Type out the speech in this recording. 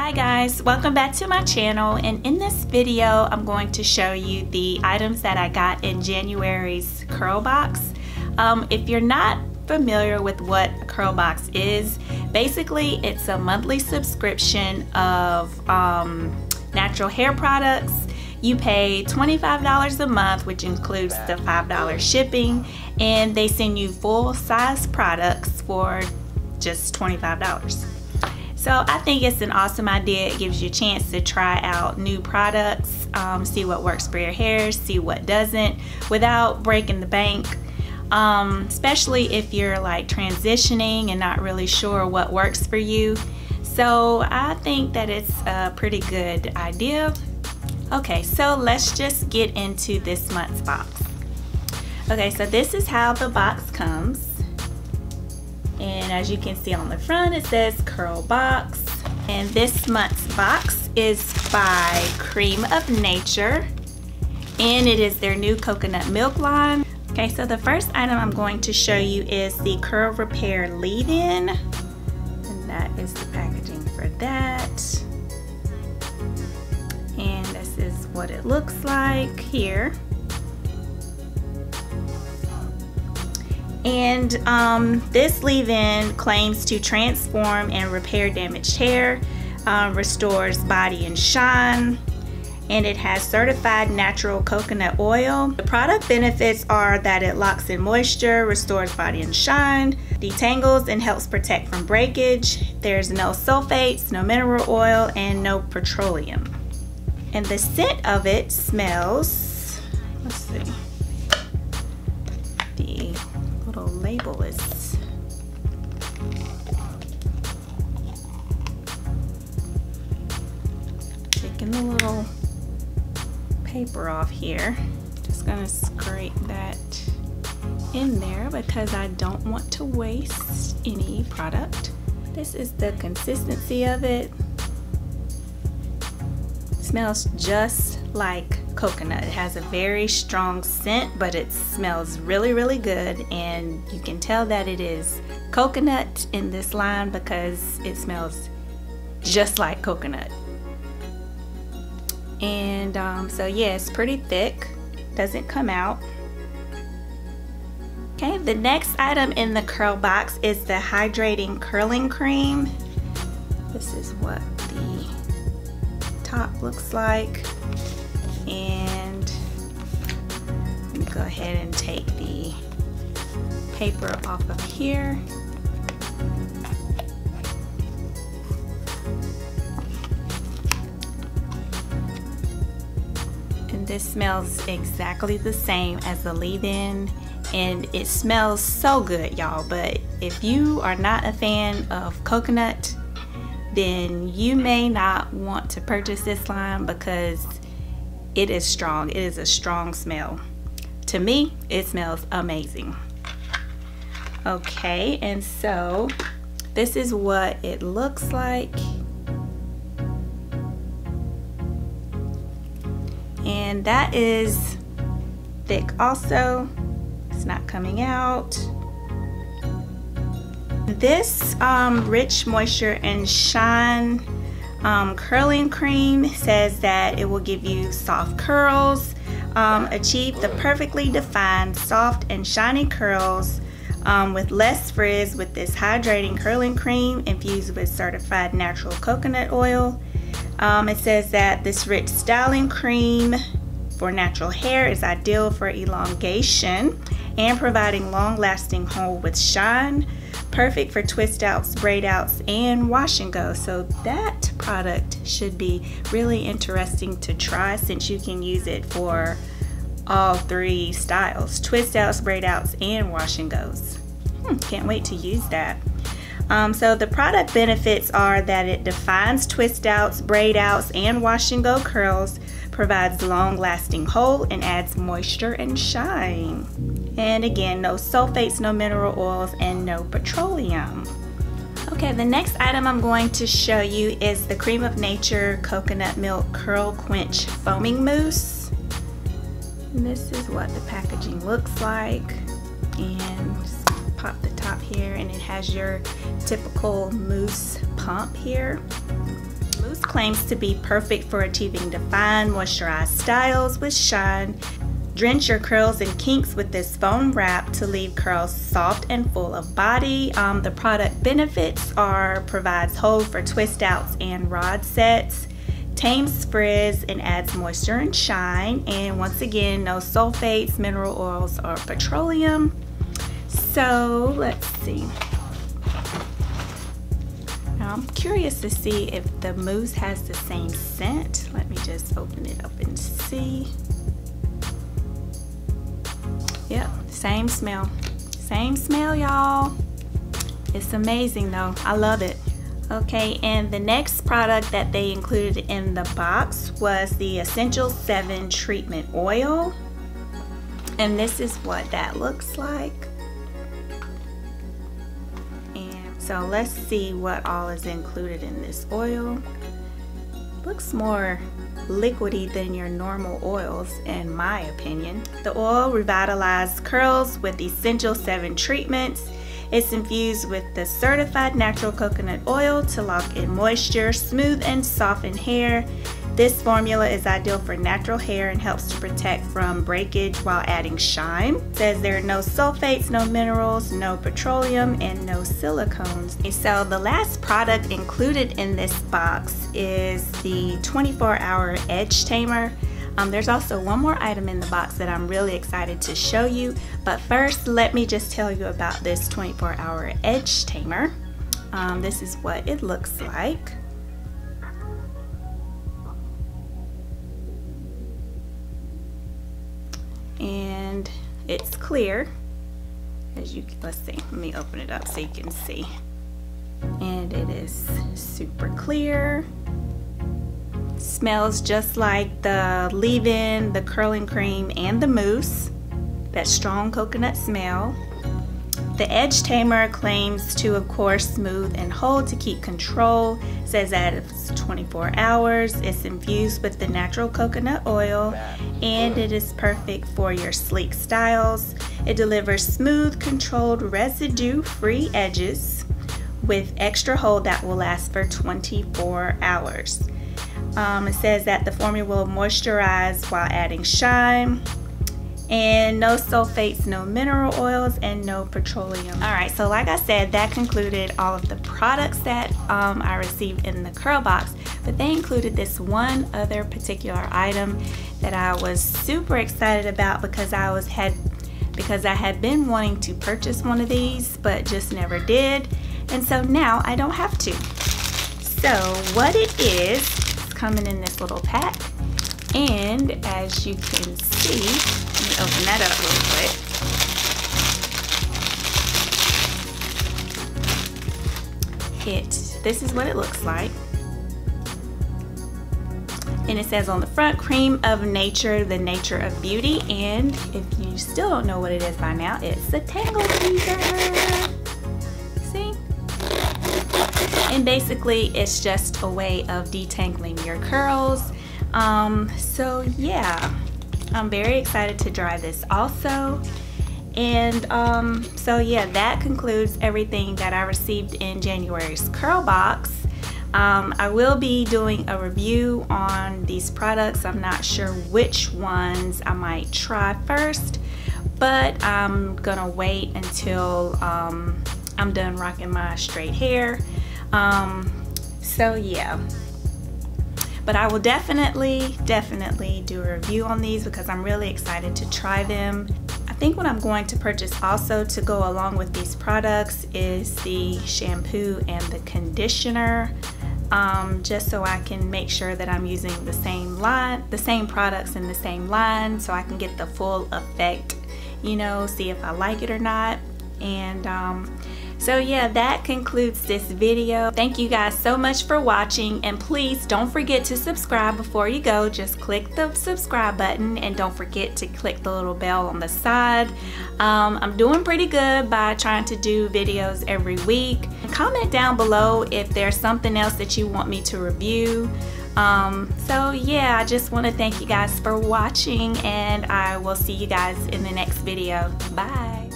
Hi guys, welcome back to my channel, and in this video I'm going to show you the items that I got in January's Curlbox. If you're not familiar with what a Curlbox is, basically it's a monthly subscription of natural hair products. You pay $25 a month, which includes the $5 shipping, and they send you full-size products for just $25. So I think it's an awesome idea. It gives you a chance to try out new products, see what works for your hair, see what doesn't, without breaking the bank. Especially if you're like transitioning and not really sure what works for you. So I think that it's a pretty good idea. Okay, so let's just get into this month's box. Okay, so this is how the box comes. And as you can see on the front, it says Curlbox. And this month's box is by Creme of Nature. And it is their new coconut milk line. Okay, so the first item I'm going to show you is the Curl Repair leave-in. And that is the packaging for that. And this is what it looks like here. And this leave-in claims to transform and repair damaged hair, restores body and shine, and it has certified natural coconut oil. The product benefits are that it locks in moisture, restores body and shine, detangles and helps protect from breakage. There's no sulfates, no mineral oil, and no petroleum. And the scent of it smells, let's see, the little label is taking the little paper off here. Just gonna scrape that in there because I don't want to waste any product. This is the consistency of it. Smells just like coconut. It has a very strong scent, but it smells really, really good, and you can tell that it is coconut in this line because it smells just like coconut. And so yeah, it's pretty thick, doesn't come out. Okay, the next item in the Curlbox is the hydrating curling cream. This is what the top looks like, and let me go ahead and take the paper off of here. And this smells exactly the same as the leave-in, and it smells so good, y'all. But if you are not a fan of coconut, then you may not want to purchase this line because it is strong. It is a strong smell. To me, it smells amazing. Okay, and so this is what it looks like. And that is thick also. It's not coming out. This Rich Moisture and Shine curling cream says that it will give you soft curls, achieve the perfectly defined soft and shiny curls with less frizz with this hydrating curling cream infused with certified natural coconut oil. It says that this rich styling cream for natural hair is ideal for elongation and providing long-lasting hold with shine. Perfect for twist outs, braid outs, and wash and go. So that product should be really interesting to try since you can use it for all three styles: twist outs, braid outs, and wash and goes. Can't wait to use that. So the product benefits are that it defines twist outs, braid outs, and wash and go curls, provides long lasting hold, and adds moisture and shine. And again, no sulfates, no mineral oils, and no petroleum. Okay, the next item I'm going to show you is the Creme of Nature Coconut Milk Curl Quench Foaming Mousse. And this is what the packaging looks like. And just pop the top here, and it has your typical mousse pump here. claims to be perfect for achieving defined, moisturized styles with shine. Drench your curls and kinks with this foam wrap to leave curls soft and full of body. The product benefits are provides hold for twist outs and rod sets, tames frizz and adds moisture and shine, and once again, no sulfates, mineral oils, or petroleum. So let's see. Now I'm curious to see if the mousse has the same scent. Let me just open it up and see. Yep, same smell. Same smell, y'all. It's amazing though. I love it. Okay, and the next product that they included in the box was the Essential 7 Treatment Oil. And this is what that looks like. And so let's see what all is included in this oil. Looks more liquidy than your normal oils, in my opinion. The oil revitalizes curls with Essential 7 treatments. It's infused with the certified natural coconut oil to lock in moisture, smooth and soften hair. This formula is ideal for natural hair and helps to protect from breakage while adding shine. It says there are no sulfates, no minerals, no petroleum, and no silicones. So the last product included in this box is the 24-hour edge tamer. There's also one more item in the box that I'm really excited to show you, but first let me just tell you about this 24-hour edge tamer. This is what it looks like. And it's clear, as you let's see, let me open it up so you can see. And it is super clear. Smells just like the leave-in, the curling cream, and the mousse. That strong coconut smell. The edge tamer claims to, of course, smooth and hold to keep control. It says that it's 24 hours. It's infused with the natural coconut oil, and it is perfect for your sleek styles. It delivers smooth, controlled, residue-free edges with extra hold that will last for 24 hours. It says that the formula will moisturize while adding shine, and no sulfates, no mineral oils, and no petroleum. Alright, so like I said, that concluded all of the products that I received in the Curlbox, but they included this one other particular item that I was super excited about because I had been wanting to purchase one of these but just never did, and so now I don't have to. So what it is, it's coming in this little pack, and as you can see, let me open that up real quick. This is what it looks like. And it says on the front, Creme of Nature, the nature of beauty. And if you still don't know what it is by now, it's a tangle teaser. See? And basically it's just a way of detangling your curls. So yeah, I'm very excited to try this also. And so yeah, that concludes everything that I received in January's Curlbox. I will be doing a review on these products. I'm not sure which ones I might try first, but I'm gonna wait until I'm done rocking my straight hair. So yeah. But I will definitely do a review on these because I'm really excited to try them. I think what I'm going to purchase also to go along with these products is the shampoo and the conditioner, just so I can make sure that I'm using the same products in the same line, so I can get the full effect, you know, see if I like it or not. And so yeah, that concludes this video. Thank you guys so much for watching, and please don't forget to subscribe before you go. Just click the subscribe button and don't forget to click the little bell on the side. I'm doing pretty good by trying to do videos every week. Comment down below if there's something else that you want me to review. So yeah, I just want to thank you guys for watching, and I will see you guys in the next video. Bye.